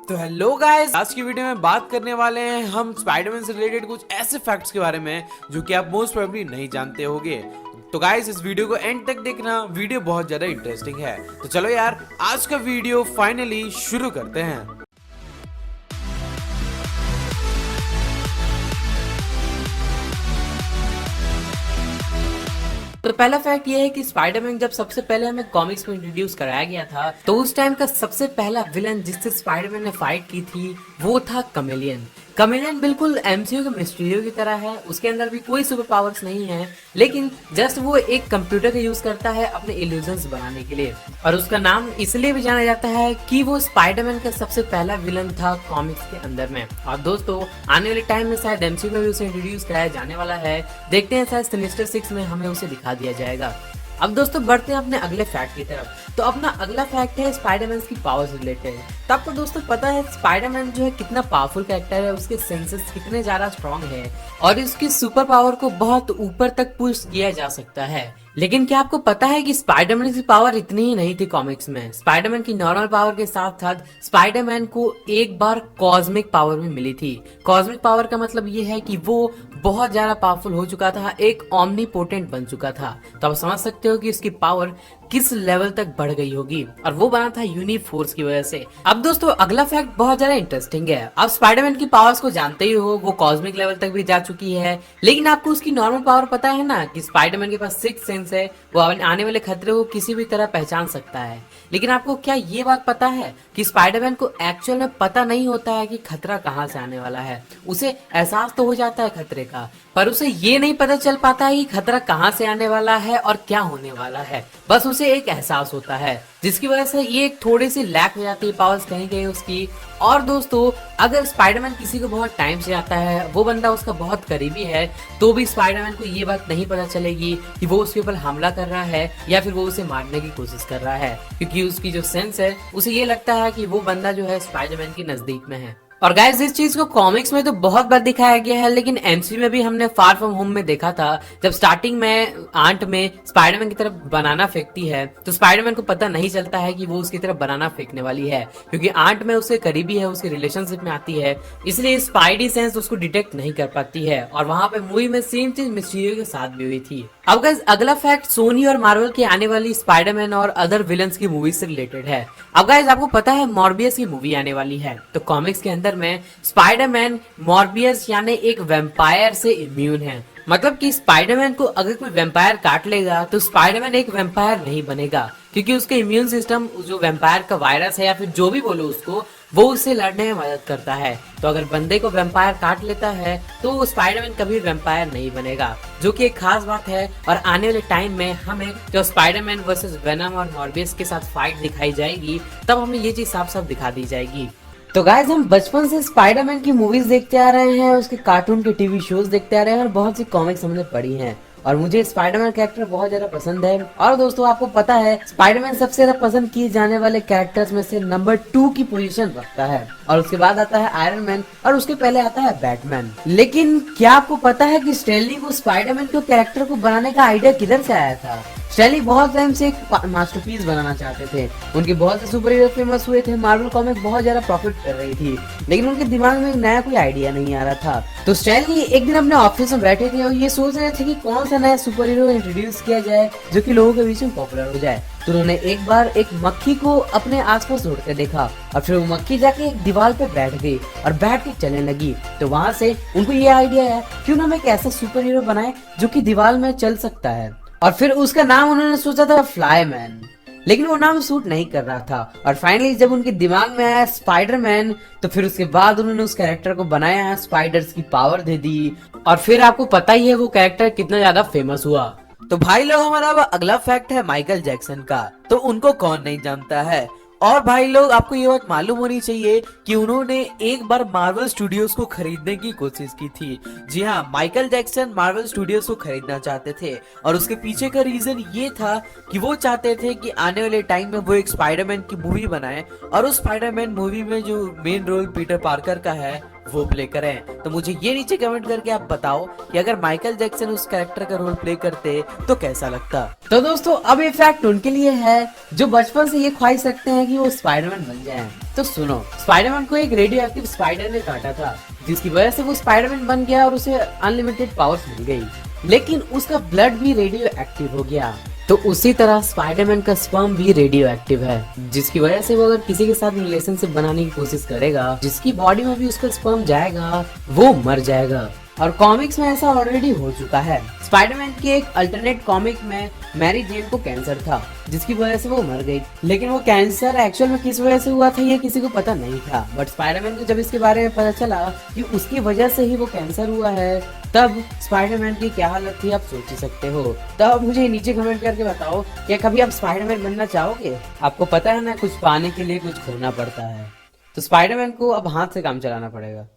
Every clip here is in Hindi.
तो हेलो गाइस, आज की वीडियो में बात करने वाले हैं हम स्पाइडरमैन से रिलेटेड कुछ ऐसे फैक्ट्स के बारे में जो कि आप मोस्ट प्रोबेबली नहीं जानते होंगे। तो गाइस, इस वीडियो को एंड तक देखना, वीडियो बहुत ज्यादा इंटरेस्टिंग है। तो चलो यार, आज का वीडियो फाइनली शुरू करते हैं। तो पहला फैक्ट ये है कि स्पाइडरमैन जब सबसे पहले हमें कॉमिक्स में इंट्रोड्यूस कराया गया था तो उस टाइम का सबसे पहला विलन जिससे स्पाइडरमैन ने फाइट की थी वो था कमेलियन। कमेलियन बिल्कुल एमसीयू के मिस्टीरियो की तरह है, उसके अंदर भी कोई सुपर पावर्स नहीं है, लेकिन जस्ट वो एक कंप्यूटर का यूज करता है अपने इल्यूजन्स बनाने के लिए। और उसका नाम इसलिए भी जाना जाता है कि वो स्पाइडरमैन का सबसे पहला विलन था कॉमिक्स के अंदर में। और दोस्तों, आने वाले टाइम में शायद एमसीयू में भी उसे इंट्रोड्यूस कराया जाने वाला है, देखते हैं शायद सिनिस्टर 6 में हमें उसे दिखा दिया जाएगा। अब दोस्तों बढ़ते हैं अपने अगले फैक्ट की तरफ। तो अपना अगला फैक्ट है स्पाइडरमैन की पावर्स रिलेटेड। तो आपको दोस्तों पता है स्पाइडरमैन जो है कितना पावरफुल कैरेक्टर है, उसके सेंसेस कितने ज्यादा स्ट्रॉन्ग है और उसकी सुपर पावर को बहुत ऊपर तक पुश किया जा सकता है। लेकिन क्या आपको पता है कि स्पाइडरमैन की पावर इतनी ही नहीं थी कॉमिक्स में। स्पाइडरमैन की नॉर्मल पावर के साथ साथ स्पाइडरमैन को एक बार कॉस्मिक पावर भी मिली थी। कॉस्मिक पावर का मतलब ये है कि वो बहुत ज्यादा पावरफुल हो चुका था, एक ओमनीपोटेंट बन चुका था। तो आप समझ सकते हो कि उसकी पावर किस लेवल तक बढ़ गई होगी, और वो बना था यूनिफोर्स की वजह से। अब दोस्तों अगला फैक्ट बहुत ज्यादा इंटरेस्टिंग है। आप स्पाइडरमैन की पावर्स को जानते ही हो, वो कॉस्मिक लेवल तक भी जा चुकी है, लेकिन आपको उसकी नॉर्मल पावर पता है ना कि स्पाइडरमैन के पास सिक्स सेंस है, वो आने वाले खतरे को किसी भी तरह पहचान सकता है। लेकिन आपको क्या ये बात पता है कि स्पाइडरमैन को एक्चुअल में पता नहीं होता है कि खतरा कहाँ से आने वाला है। उसे एहसास तो हो जाता है खतरे का, पर उसे ये नहीं पता चल पाता है कि खतरा कहाँ से आने वाला है और क्या होने वाला है। बस उसे एक एहसास होता है, जिसकी वजह से ये थोड़ी सी लैक हो जाती है पावर्स कहीं कहीं उसकी। और दोस्तों, अगर स्पाइडरमैन किसी को बहुत टाइम से आता है, वो बंदा उसका बहुत करीबी है, तो भी स्पाइडरमैन को ये बात नहीं पता चलेगी कि वो उसके ऊपर हमला कर रहा है या फिर वो उसे मारने की कोशिश कर रहा है, क्योंकि उसकी जो सेंस है उसे ये लगता है कि वो बंदा जो है स्पाइडरमैन के नजदीक में है। और गाइस, इस चीज को कॉमिक्स में तो बहुत बार दिखाया गया है, लेकिन एमसीयू में भी हमने फार फ्रॉम होम में देखा था। जब स्टार्टिंग में आंट में स्पाइडरमैन की तरफ बनाना फेंकती है तो स्पाइडरमैन को पता नहीं चलता है कि वो उसकी तरफ बनाना फेंकने वाली है, क्योंकि आंट में उससे करीबी है, उसके रिलेशनशिप में आती है, इसलिए स्पाइडी सेंस उसको डिटेक्ट नहीं कर पाती है। और वहां पे मूवी में सेम चीज मिस्टीरियो के साथ भी हुई थी। अब गाइस, अगला फैक्ट सोनी और मार्वल की आने वाली स्पाइडरमैन और अदर विलन्स की मूवी से रिलेटेड है। अब गाइस, आपको पता है मॉर्बियस की मूवी आने वाली है, तो कॉमिक्स के अंदर में स्पाइडरमैन मॉर्बियस यानी एक वैम्पायर से इम्यून है। मतलब कि स्पाइडरमैन को अगर कोई वैम्पायर काट लेगा तो स्पाइडरमैन एक वैम्पायर नहीं बनेगा, क्योंकि उसके इम्यून सिस्टम जो वैम्पायर का वायरस है या फिर जो भी बोलो उसको, वो उससे लड़ने में मदद करता है। तो अगर बंदे को वैम्पायर काट लेता है तो स्पाइडरमैन कभी वैम्पायर नहीं बनेगा, जो कि एक खास बात है। और आने वाले टाइम में हमें जो स्पाइडरमैन वर्सेस वेनम और मॉर्बियस के साथ फाइट दिखाई जाएगी, तब हमें ये चीज साफ साफ दिखा दी जाएगी। तो गाइस, हम बचपन से स्पाइडरमैन की मूवीज देखते आ रहे हैं, उसके कार्टून के टीवी शोज देखते आ रहे हैं और बहुत सी कॉमिक्स हमने पढ़ी हैं, और मुझे स्पाइडरमैन कैरेक्टर बहुत ज्यादा पसंद है। और दोस्तों, आपको पता है स्पाइडरमैन सबसे ज्यादा पसंद किए जाने वाले कैरेक्टर्स में से नंबर 2 की पोजीशन रखता है, और उसके बाद आता है आयरन मैन और उसके पहले आता है बैटमैन। लेकिन क्या आपको पता है कि स्टैन ली को स्पाइडरमैन के कैरेक्टर को बनाने का आइडिया किधर से आया था? स्टैन ली बहुत टाइम से एक मास्टरपीस बनाना चाहते थे, उनके बहुत से सुपर हीरो फेमस हुए थे, मार्वल कॉमिक बहुत ज्यादा प्रॉफिट कर रही थी, लेकिन उनके दिमाग में एक नया कोई आइडिया नहीं आ रहा था। तो स्टैन ली एक दिन अपने ऑफिस में बैठे थे और ये सोच रहे थे कि कौन सा नया सुपर हीरो इंट्रोड्यूस किया जाए जो कि लोगों के बीच में पॉपुलर हो जाए। तो उन्होंने एक बार एक मक्खी को अपने आसपास उड़ते देखा, और फिर वो मक्खी जाके एक दीवार पे बैठ गई और बैठ के चलने लगी। तो वहां से उनको ये आइडिया है क्यों ना हम एक ऐसा सुपर हीरो बनाए जो कि दीवार में चल सकता है, और फिर उसका नाम उन्होंने सोचा था फ्लाईमैन, लेकिन वो नाम सूट नहीं कर रहा था। और फाइनली जब उनके दिमाग में आया स्पाइडरमैन, तो फिर उसके बाद उन्होंने उस कैरेक्टर को बनाया, स्पाइडर्स की पावर दे दी, और फिर आपको पता ही है वो कैरेक्टर कितना ज्यादा फेमस हुआ। तो भाई लोग, हमारा अब अगला फैक्ट है माइकल जैक्सन का। तो उनको कौन नहीं जानता है। और भाई लोग, आपको ये बात मालूम होनी चाहिए कि उन्होंने एक बार मार्वल स्टूडियोज को खरीदने की कोशिश की थी। जी हाँ, माइकल जैक्सन मार्वल स्टूडियोज को खरीदना चाहते थे, और उसके पीछे का रीजन ये था कि वो चाहते थे कि आने वाले टाइम में वो एक स्पाइडरमैन की मूवी बनाए, और उस स्पाइडरमैन मूवी में जो मेन रोल पीटर पार्कर का है वो प्ले करें। तो मुझे ये नीचे कमेंट करके आप बताओ कि अगर माइकल जैक्सन उस कैरेक्टर का रोल प्ले करते तो कैसा लगता। तो दोस्तों, अब ये फैक्ट उनके लिए है जो बचपन से ये ख्वाहिश रखते हैं कि वो स्पाइडरमैन बन जाएं। तो सुनो, स्पाइडरमैन को एक रेडियो एक्टिव स्पाइडर ने काटा था, जिसकी वजह से वो स्पाइडरमैन बन गया और उसे अनलिमिटेड पावर्स मिल गई, लेकिन उसका ब्लड भी रेडियो एक्टिव हो गया। तो उसी तरह स्पाइडरमैन का स्पर्म भी रेडियो एक्टिव है, जिसकी वजह से वो अगर किसी के साथ रिलेशनशिप बनाने की कोशिश करेगा, जिसकी बॉडी में भी उसका स्पर्म जाएगा, वो मर जाएगा। और कॉमिक्स में ऐसा ऑलरेडी हो चुका है। स्पाइडरमैन के एक अल्टरनेट कॉमिक में मैरी जेन को कैंसर था, जिसकी वजह से वो मर गई, लेकिन वो कैंसर एक्चुअल में किस वजह से हुआ था ये किसी को पता नहीं था। बट स्पाइडरमैन को जब इसके बारे में पता चला कि उसकी वजह से ही वो कैंसर हुआ है, तब स्पाइडरमैन की क्या हालत थी आप सोच ही सकते हो। तो अब मुझे नीचे कमेंट करके बताओ, क्या कभी आप स्पाइडरमैन बनना चाहोगे? आपको पता है ना, कुछ पाने के लिए कुछ खोना पड़ता है, तो स्पाइडरमैन को अब हाथ से काम चलाना पड़ेगा।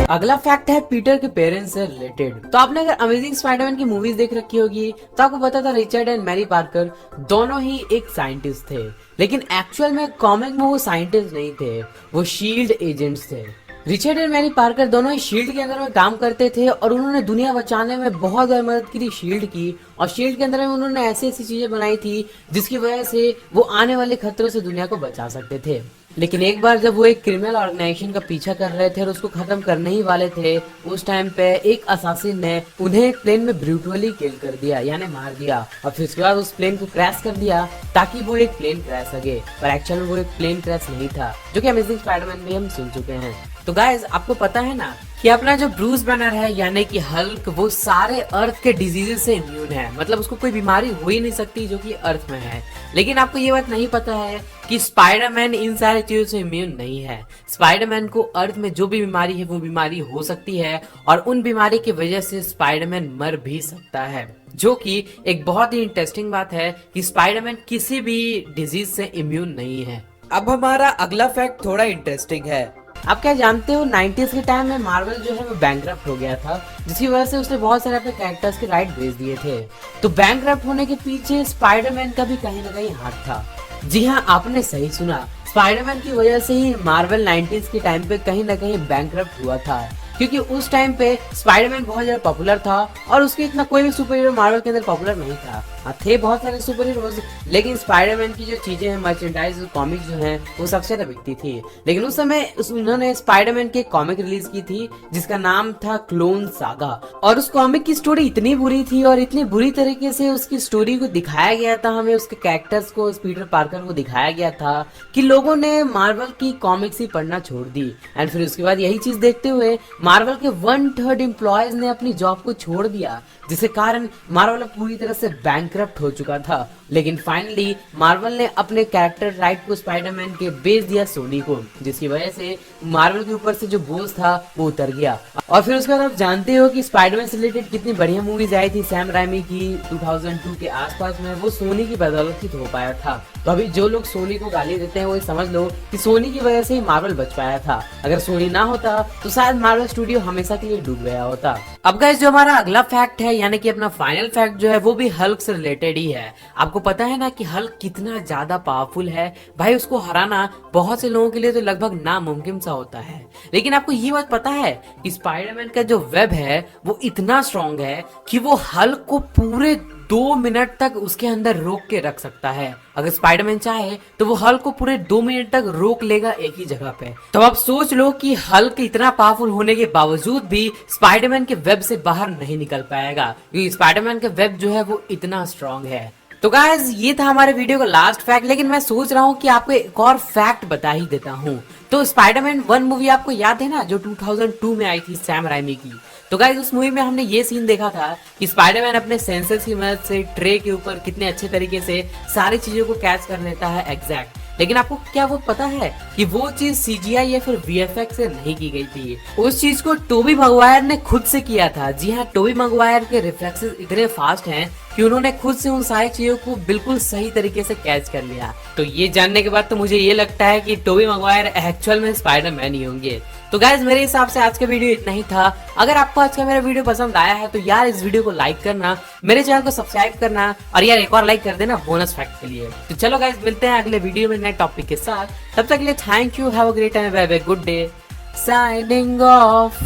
अगला फैक्ट है पीटर के पेरेंट्स से रिलेटेड। तो आपने अगर अमेजिंग स्पाइडरमैन की मूवीज देख रखी होगी तो आपको पता था रिचर्ड एंड मैरी पार्कर दोनों ही एक साइंटिस्ट थे, लेकिन एक्चुअल में कॉमिक में वो साइंटिस्ट नहीं थे, वो शील्ड एजेंट्स थे। रिचर्ड एंड मैरी पार्कर दोनों ही शील्ड के अंदर में काम करते थे और उन्होंने दुनिया बचाने में बहुत ज्यादा मदद की थी शील्ड की, और शील्ड के अंदर में उन्होंने ऐसी ऐसी चीजें बनाई थी जिसकी वजह से वो आने वाले खतरों से दुनिया को बचा सकते थे। लेकिन एक बार जब वो एक क्रिमिनल ऑर्गेनाइजेशन का पीछा कर रहे थे और उसको खत्म करने ही वाले थे, उस टाइम पे एक असासिन ने उन्हें एक प्लेन में ब्रूटली किल कर दिया, यानी मार दिया, और फिर उसके बाद उस प्लेन को क्रैश कर दिया ताकि वो एक प्लेन क्रैश सके, पर एक्चुअल में वो एक प्लेन क्रैश नहीं था, जो कि अमेजिंग स्पाइडरमैन में हम सुन चुके हैं। तो गाइज आपको पता है ना कि अपना जो ब्रूस बैनर है यानी कि हल्क, वो सारे अर्थ के डिजीजेस से इम्यून है, मतलब उसको कोई बीमारी हो ही नहीं सकती जो कि अर्थ में है। लेकिन आपको ये बात नहीं पता है कि स्पाइडरमैन इन सारी चीजों से इम्यून नहीं है। स्पाइडरमैन को अर्थ में जो भी बीमारी है वो बीमारी हो सकती है, और उन बीमारी की वजह से स्पाइडरमैन मर भी सकता है, जो कि एक बहुत ही इंटरेस्टिंग बात है कि स्पाइडरमैन किसी भी डिजीज से इम्यून नहीं है। अब हमारा अगला फैक्ट थोड़ा इंटरेस्टिंग है। आप क्या जानते हो, 90s के टाइम में मार्वल जो है वो बैंकरप्ट हो गया था, जिसकी वजह से उसने बहुत सारे अपने कैरेक्टर्स के राइट बेच दिए थे। तो बैंकरप्ट होने के पीछे स्पाइडरमैन का भी कहीं ना कहीं हाथ था। जी हाँ, आपने सही सुना, स्पाइडरमैन की वजह से ही मार्वल 90s के टाइम पे कहीं ना कहीं बैंकरप्ट हुआ था, क्योंकि उस टाइम पे स्पाइडरमैन बहुत ज्यादा पॉपुलर था और उसके इतना कोई भी सुपर हीरो मार्वल के अंदर पॉपुलर नहीं था। थे बहुत सारे सुपर हीरोज, लेकिन स्पाइडरमैन की जो चीजें हैं, मर्चेंडाइज कॉमिक्स जो हैं, वो सबसे ज्यादा बिकती थी। लेकिन उस समय उन्होंने स्पाइडरमैन की कॉमिक रिलीज की थी जिसका नाम था क्लोन सागा, और उस कॉमिक की स्टोरी इतनी बुरी थी और इतनी बुरी तरीके से उसकी स्टोरी को दिखाया गया था, हमें उसके कैरेक्टर्स को, पीटर पार्कर को दिखाया गया था, कि लोगों ने मार्वल की कॉमिक्स ही पढ़ना छोड़ दी। एंड फिर उसके बाद यही चीज देखते हुए मार्वल के 1/3 एम्प्लॉयज ने अपनी जॉब को छोड़ दिया, जिसके कारण मार्वल पूरी तरह से बैंकरप्ट हो चुका था। लेकिन फाइनली मार्वल ने अपने कैरेक्टर राइट को स्पाइडरमैन के बेच दिया सोनी को, जिसकी वजह से मार्वल के ऊपर से जो बोझ था वो उतर गया। और फिर उसके बाद आप जानते हो कि स्पाइडरमैन से रिलेटेड कितनी बढ़िया मूवीज आई थी सैम राइमी की 2002 के आसपास में, वो सोनी की बदौलत ही हो पाया था। तो अभी जो लोग सोनी को गाली देते हैं वो समझ लो कि सोनी की वजह से ही मार्वल बच पाया था। अगर सोनी ना होता तो शायद मार्वल स्टूडियो हमेशा के लिए डूब गया होता। अब गाइस जो हमारा अगला फैक्ट है, यानी कि अपना फाइनल फैक्ट जो है, वो भी हल्क से रिलेटेड ही है। आपको पता है ना कि हल्क कितना ज्यादा पावरफुल है भाई, उसको हराना बहुत से लोगों के लिए तो लगभग नामुमकिन सा होता है। लेकिन आपको ये बात पता है कि स्पाइडरमैन का जो वेब है वो इतना स्ट्रॉन्ग है कि वो हल्क को पूरे 2 मिनट तक उसके अंदर रोक के रख सकता है। अगर स्पाइडरमैन चाहे तो वो हल्क को पूरे 2 मिनट तक रोक लेगा एक ही जगह पे। तो आप सोच लो कि हल्क इतना पावरफुल होने के बावजूद भी स्पाइडरमैन के वेब से बाहर नहीं निकल पाएगा, क्योंकि स्पाइडरमैन का वेब जो है वो इतना स्ट्रॉन्ग है। तो गाइस ये था हमारे वीडियो का लास्ट फैक्ट, लेकिन मैं सोच रहा हूँ कि आपको एक और फैक्ट बता ही देता हूँ। तो स्पाइडरमैन 1 मूवी आपको याद है ना, जो 2002 में आई थी सैम राइमी की। तो गाइस उस मूवी में हमने ये सीन देखा था कि स्पाइडरमैन अपने सेंसर्स की मदद से ट्रे के ऊपर कितने अच्छे तरीके से सारी चीजों को कैच कर लेता है एग्जैक्ट। लेकिन आपको क्या वो पता है कि वो चीज CGI या फिर VFX से नहीं की गई थी, उस चीज को टोबी मैगवायर ने खुद से किया था। जी हाँ, टोबी मैगवायर के रिफ्लेक्सेस इतने फास्ट हैं कि उन्होंने खुद से उन सारी चीजों को बिल्कुल सही तरीके से कैच कर लिया। तो ये जानने के बाद तो मुझे ये लगता है कि टोबी मैगवायर एक्चुअल में स्पाइडरमैन ही होंगे। तो गाइज मेरे हिसाब से आज का वीडियो इतना ही था। अगर आपको आज का मेरा वीडियो पसंद आया है तो यार इस वीडियो को लाइक करना, मेरे चैनल को सब्सक्राइब करना, और यार एक और लाइक कर देना बोनस फैक्ट के लिए। तो चलो गाइज मिलते हैं अगले वीडियो में नए टॉपिक के साथ। तब तक के लिए thank you, have a great time, have a good day, signing off.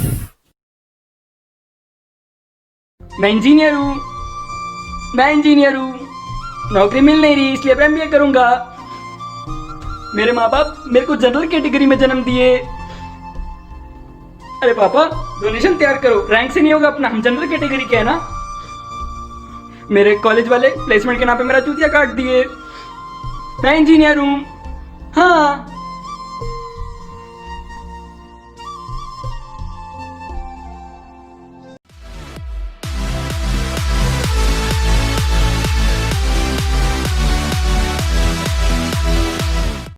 मैं इंजीनियर हूँ। मैं इंजीनियर हूँ, नौकरी मिल नहीं रही इसलिए मैं एमबीए करूँगा। मेरे माँ बाप मेरे को जनरल कैटेगरी में जन्म दिए। अरे पापा डोनेशन तैयार करो, रैंक से नहीं होगा अपना, हम जनरल कैटेगरी के है ना। मेरे कॉलेज वाले प्लेसमेंट के नाम पे मेरा चूतिया काट दिए। मैं इंजीनियर हूँ। हाँ